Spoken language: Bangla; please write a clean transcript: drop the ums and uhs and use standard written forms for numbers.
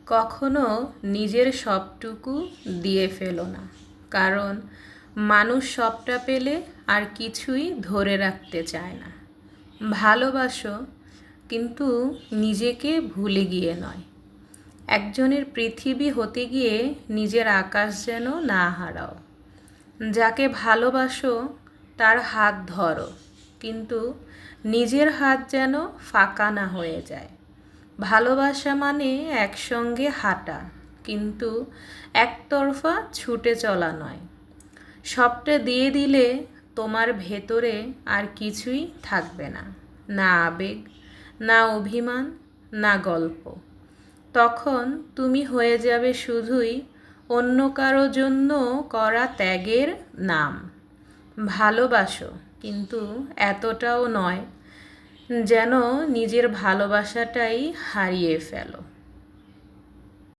কখনো নিজের সবটুকু দিয়ে ফেলো না, কারণ মানুষ সবটা পেলে আর কিছুই ধরে রাখতে চায় না। ভালোবাসো, কিন্তু নিজেকে ভুলে গিয়ে নয়। একজনের পৃথিবী হতে গিয়ে নিজের আকাশ যেন না হারাও। যাকে ভালোবাসো তার হাত ধরো, কিন্তু নিজের হাত যেন ফাঁকা না হয়ে যায়। ভালোবাসা মানে একসঙ্গে হাঁটা, কিন্তু একতরফা ছুটে চলা নয়। সবটা দিয়ে দিলে তোমার ভেতরে আর কিছুই থাকবে না, না আবেগ, না অভিমান, না গল্প। তখন তুমি হয়ে যাবে শুধুই অন্য কারো জন্য করা ত্যাগের নাম। ভালোবাসো, কিন্তু এতটাও নয় যেন নিজের ভালোবাসাটাই হারিয়ে ফেলো।